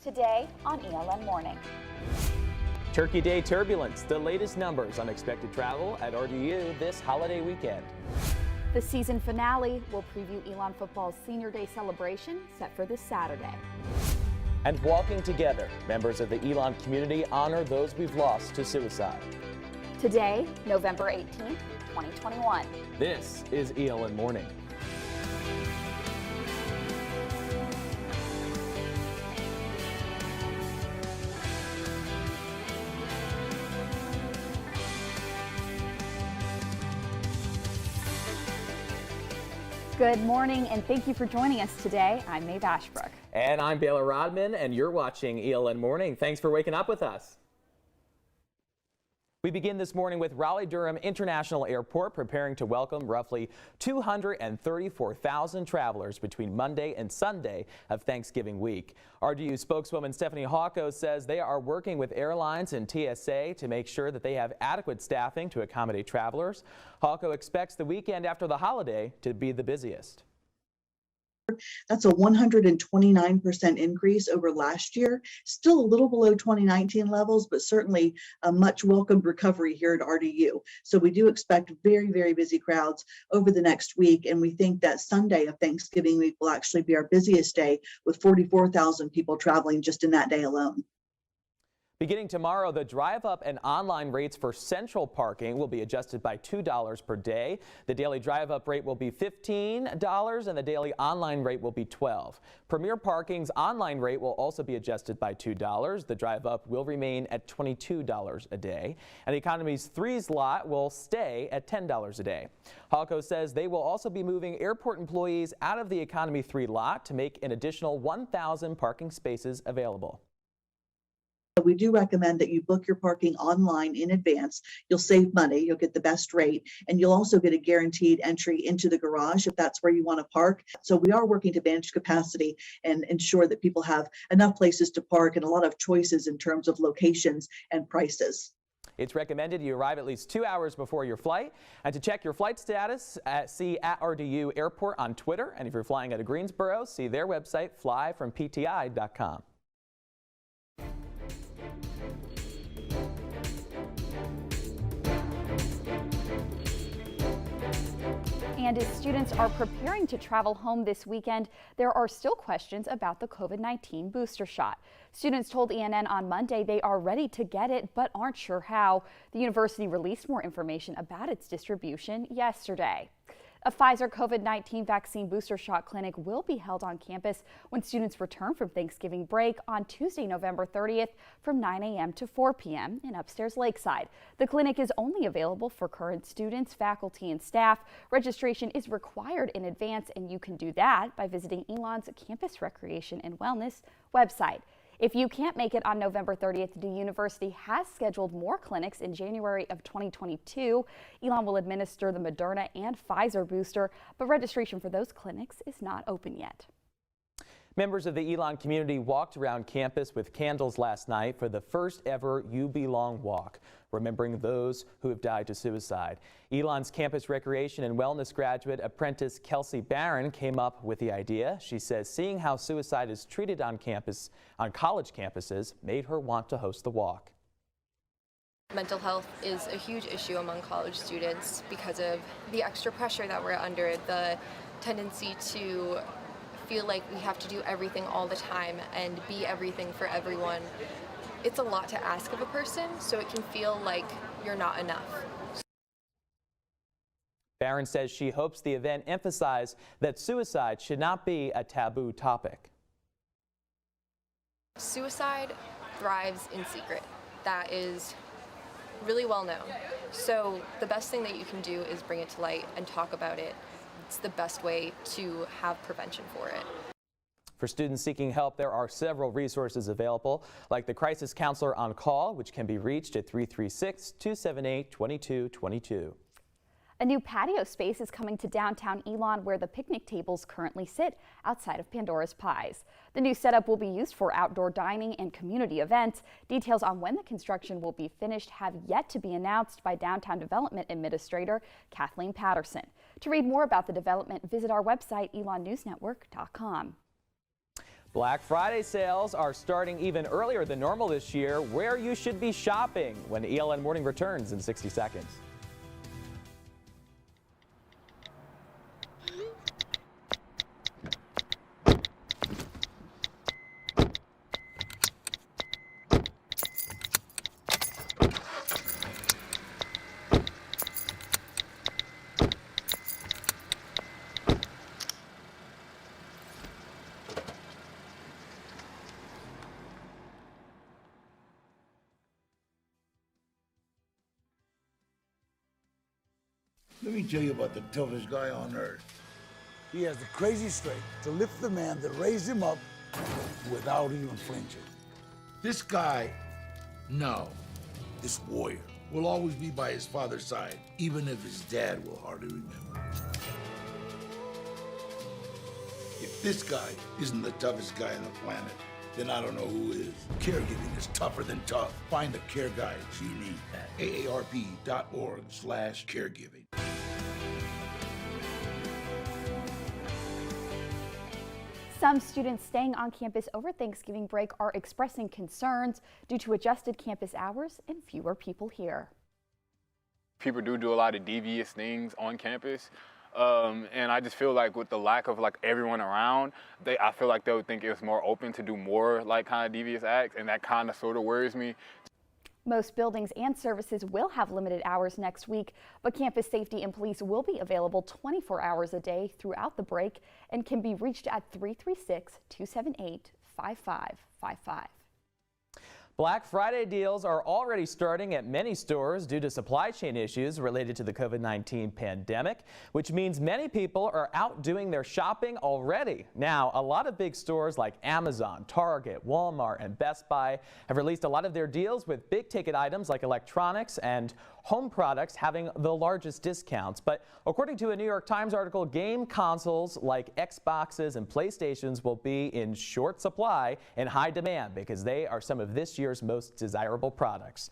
Today on ELN Morning. Turkey Day turbulence, the latest numbers on expected travel at RDU this holiday weekend. The season finale will preview Elon football's Senior Day celebration set for this Saturday. And walking together, members of the Elon community honor those we've lost to suicide. Today, November 18th, 2021. This is ELN Morning. Good morning, and thank you for joining us today. I'm Maeve Ashbrook. And I'm Baylor Rodman, and you're watching ELN Morning. Thanks for waking up with us. We begin this morning with Raleigh-Durham International Airport preparing to welcome roughly 234,000 travelers between Monday and Sunday of Thanksgiving week. RDU spokeswoman Stephanie Hawko says they are working with airlines and TSA to make sure that they have adequate staffing to accommodate travelers. Hawko expects the weekend after the holiday to be the busiest. That's a 129% increase over last year. Still a little below 2019 levels, but certainly a much welcomed recovery here at RDU. So we do expect very, very busy crowds over the next week. And we think that Sunday of Thanksgiving week will actually be our busiest day with 44,000 people traveling just in that day alone. Beginning tomorrow, the drive-up and online rates for central parking will be adjusted by $2 per day. The daily drive-up rate will be $15 and the daily online rate will be $12. Premier Parking's online rate will also be adjusted by $2. The drive-up will remain at $22 a day. And Economy's 3's lot will stay at $10 a day. Hawko says they will also be moving airport employees out of the Economy 3 lot to make an additional 1,000 parking spaces available. We do recommend that you book your parking online in advance. You'll save money, you'll get the best rate, and you'll also get a guaranteed entry into the garage if that's where you want to park. So we are working to manage capacity and ensure that people have enough places to park and a lot of choices in terms of locations and prices. It's recommended you arrive at least 2 hours before your flight. And to check your flight status, see at RDU Airport on Twitter. And if you're flying out of Greensboro, see their website, flyfrompti.com. And as students are preparing to travel home this weekend, there are still questions about the COVID-19 booster shot. Students told ENN on Monday they are ready to get it, but aren't sure how. The university released more information about its distribution yesterday. A Pfizer COVID-19 vaccine booster shot clinic will be held on campus when students return from Thanksgiving break on Tuesday, November 30th from 9 a.m. to 4 p.m. in upstairs Lakeside. The clinic is only available for current students, faculty, and staff. Registration is required in advance, and you can do that by visiting Elon's Campus Recreation and Wellness website. If you can't make it on November 30th, the university has scheduled more clinics in January of 2022. Elon will administer the Moderna and Pfizer booster, but registration for those clinics is not open yet. Members of the Elon community walked around campus with candles last night for the first ever You Belong walk, remembering those who have died to suicide. Elon's Campus Recreation and Wellness graduate apprentice Kelsey Barron came up with the idea. She says seeing how suicide is treated on college campuses made her want to host the walk. Mental health is a huge issue among college students because of the extra pressure that we're under, the tendency to feel like we have to do everything all the time and be everything for everyone. It's a lot to ask of a person, so it can feel like you're not enough. Barron says she hopes the event emphasizes that suicide should not be a taboo topic. Suicide thrives in secret. That is really well known. So the best thing that you can do is bring it to light and talk about it. It's the best way to have prevention for it. For students seeking help, there are several resources available, like the Crisis Counselor on Call, which can be reached at 336-278-2222. A new patio space is coming to downtown Elon, where the picnic tables currently sit outside of Pandora's Pies. The new setup will be used for outdoor dining and community events. Details on when the construction will be finished have yet to be announced by Downtown Development Administrator Kathleen Patterson. To read more about the development, visit our website, elonnewsnetwork.com. Black Friday sales are starting even earlier than normal this year. Where you should be shopping when ELN Morning returns in 60 seconds. Let me tell you about the toughest guy on earth. He has the crazy strength to lift the man that raised him up without even flinching. This guy, no, this warrior, will always be by his father's side, even if his dad will hardly remember. If this guy isn't the toughest guy on the planet, then I don't know who is. Caregiving is tougher than tough. Find the care guides you need at aarp.org/caregiving. Some students staying on campus over Thanksgiving break are expressing concerns due to adjusted campus hours and fewer people here. People do a lot of devious things on campus. And I just feel like with the lack of like everyone around, I feel like they would think it was more open to do more like kind of devious acts, and that kind of sort of worries me. Most buildings and services will have limited hours next week, but campus safety and police will be available 24 hours a day throughout the break and can be reached at 336-278-5555. Black Friday deals are already starting at many stores due to supply chain issues related to the COVID-19 pandemic, which means many people are out doing their shopping already. Now, a lot of big stores like Amazon, Target, Walmart, and Best Buy have released a lot of their deals with big ticket items like electronics and home products having the largest discounts. But according to a New York Times article, game consoles like Xboxes and PlayStations will be in short supply and high demand because they are some of this year's most desirable products.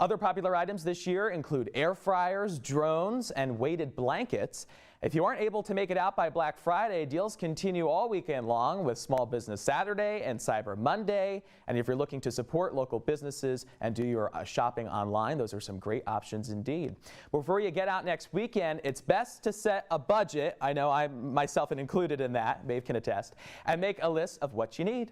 Other popular items this year include air fryers, drones, and weighted blankets. If you aren't able to make it out by Black Friday, deals continue all weekend long with Small Business Saturday and Cyber Monday. And if you're looking to support local businesses and do your shopping online, those are some great options indeed. Before you get out next weekend, it's best to set a budget. I know I myself am included in that, Maeve can attest, and make a list of what you need.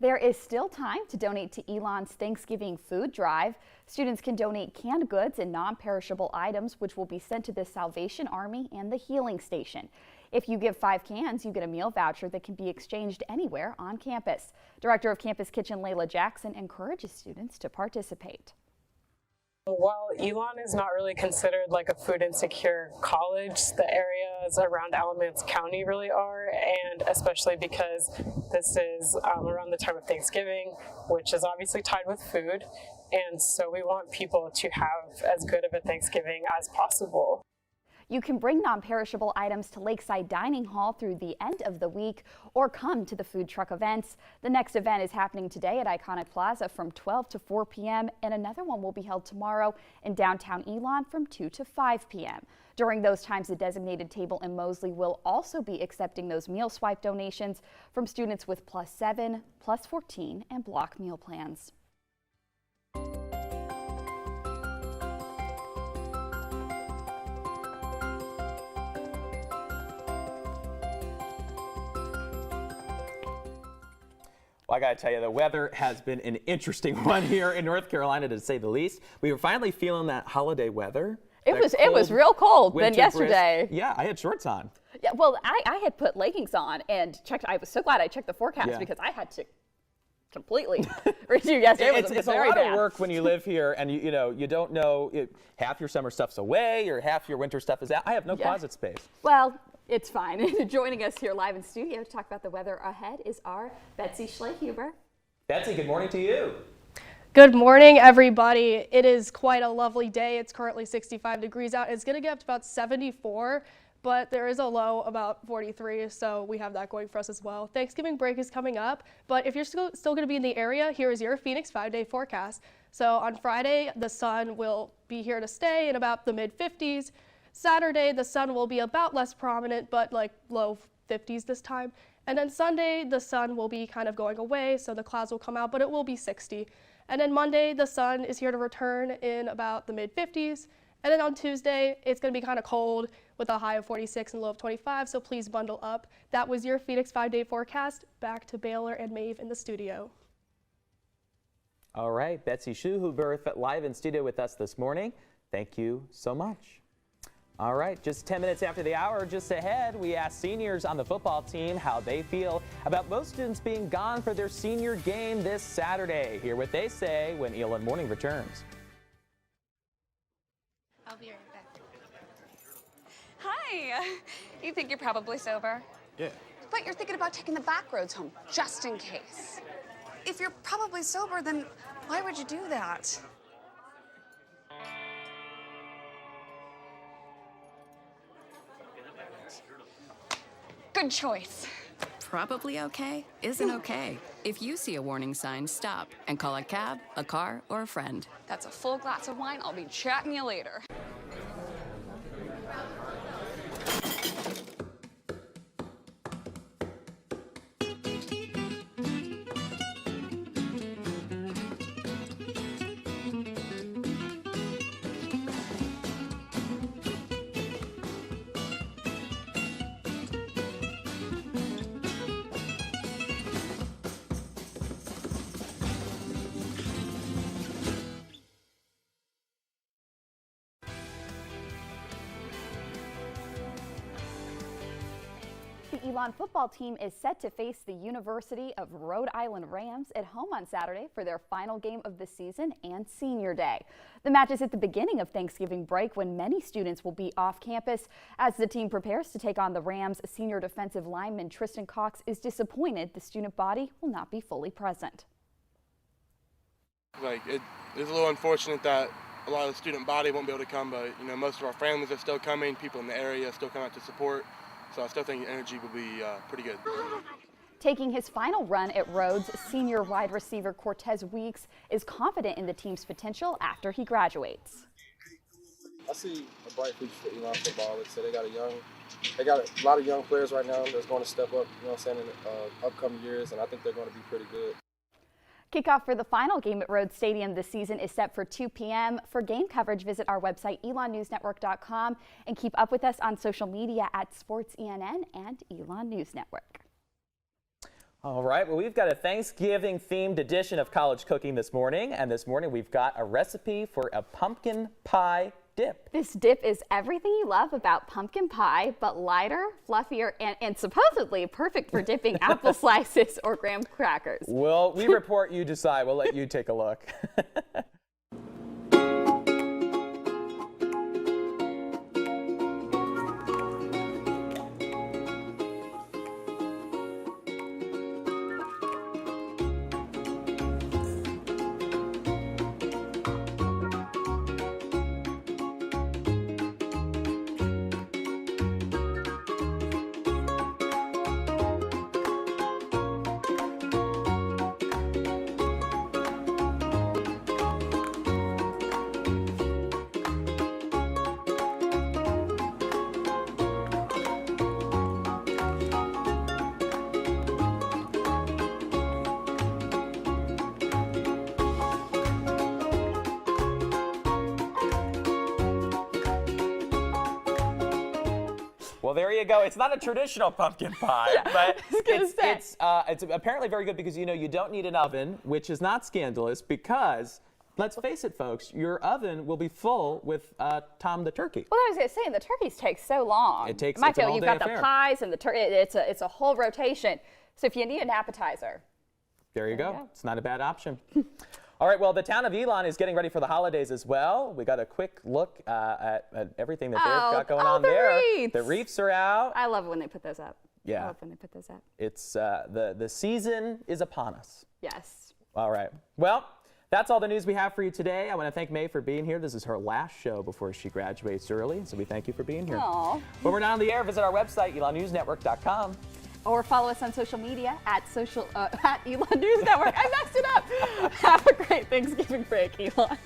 There is still time to donate to Elon's Thanksgiving food drive. Students can donate canned goods and non-perishable items, which will be sent to the Salvation Army and the Healing Station. If you give 5 cans, you get a meal voucher that can be exchanged anywhere on campus. Director of Campus Kitchen Layla Jackson encourages students to participate. While Elon is not really considered like a food insecure college, the areas around Alamance County really are, and especially because this is around the time of Thanksgiving, which is obviously tied with food, and so we want people to have as good of a Thanksgiving as possible. You can bring non-perishable items to Lakeside Dining Hall through the end of the week or come to the food truck events. The next event is happening today at Iconic Plaza from 12 to 4 p.m. and another one will be held tomorrow in downtown Elon from 2 to 5 p.m. During those times, the designated table in Mosley will also be accepting those meal swipe donations from students with +7, +14, and block meal plans. Well, I got to tell you, the weather has been an interesting one here in North Carolina, to say the least. We were finally feeling that holiday weather. It was real cold than yesterday. Brisk. Yeah, I had shorts on. Yeah, well, I had put leggings on and checked. I was so glad I checked the forecast because I had to completely redo yesterday. It's a lot of work when you live here and you don't know half your summer stuff's away or half your winter stuff is out. I have no closet space. Well, it's fine. Joining us here live in studio to talk about the weather ahead is our Betsy Schleihuber. Betsy, good morning to you. Good morning, everybody. It is quite a lovely day. It's currently 65 degrees out. It's going to get up to about 74, but there is a low about 43, so we have that going for us as well. Thanksgiving break is coming up, but if you're still going to be in the area, here is your Phoenix 5-day forecast. So on Friday, the sun will be here to stay in about the mid-50s. Saturday, the sun will be about less prominent, but like low 50s this time. And then Sunday, the sun will be kind of going away, so the clouds will come out, but it will be 60. And then Monday, the sun is here to return in about the mid-50s. And then on Tuesday, it's going to be kind of cold with a high of 46 and low of 25, so please bundle up. That was your Phoenix 5-day forecast. Back to Baylor and Maeve in the studio. All right, Betsy Schuhuber live in studio with us this morning. Thank you so much. All right, just 10 minutes after the hour, just ahead, we asked seniors on the football team how they feel about most students being gone for their senior game this Saturday. Hear what they say when Elon Morning returns. I'll be right back. Hi. You think you're probably sober? Yeah. But you're thinking about taking the back roads home, just in case. If you're probably sober, then why would you do that? Good choice. Probably okay isn't okay. If you see a warning sign, stop and call a cab, a car, or a friend. That's a full glass of wine. I'll be chatting you later. The Elon football team is set to face the University of Rhode Island Rams at home on Saturday for their final game of the season and senior day. The match is at the beginning of Thanksgiving break when many students will be off campus. As the team prepares to take on the Rams, senior defensive lineman Tristan Cox is disappointed the student body will not be fully present. It is a little unfortunate that a lot of the student body won't be able to come, but most of our families are still coming. People in the area still come out to support. So I still think energy will be pretty good. Taking his final run at Rhodes, senior wide receiver Cortez Weeks is confident in the team's potential after he graduates. I see a bright future for Elon football. Like I said, they got a lot of young players right now that's going to step up, in upcoming years, and I think they're going to be pretty good. Kickoff for the final game at Rhodes Stadium this season is set for 2 p.m. For game coverage, visit our website, elonnewsnetwork.com, and keep up with us on social media at SportsENN and Elon News Network. All right, well, we've got a Thanksgiving-themed edition of College Cooking this morning, and this morning we've got a recipe for a pumpkin pie dip. This dip is everything you love about pumpkin pie, but lighter, fluffier, and supposedly perfect for dipping apple slices or graham crackers. Well, we report, you decide. We'll let you take a look. Well, there you go. It's not a traditional pumpkin pie, but it's apparently very good because, you don't need an oven, which is not scandalous because, let's face it, folks, your oven will be full with Tom the turkey. Well, I was going to say, the turkeys take so long. It takes Michael, it's an you've all-day got affair. the pies and the turkey. It's a whole rotation. So if you need an appetizer, there you go. It's not a bad option. All right, well, the town of Elon is getting ready for the holidays as well. We got a quick look at everything that they've got going on there. Wreaths. The wreaths are out. I love it when they put those up. Yeah. I love when they put those up. It's the season is upon us. Yes. All right. Well, that's all the news we have for you today. I want to thank May for being here. This is her last show before she graduates early, so we thank you for being here. Aww. When we're not on the air, visit our website, elonnewsnetwork.com. Or follow us on social media at Elon News Network. I messed it up. Have a great Thanksgiving break, Elon.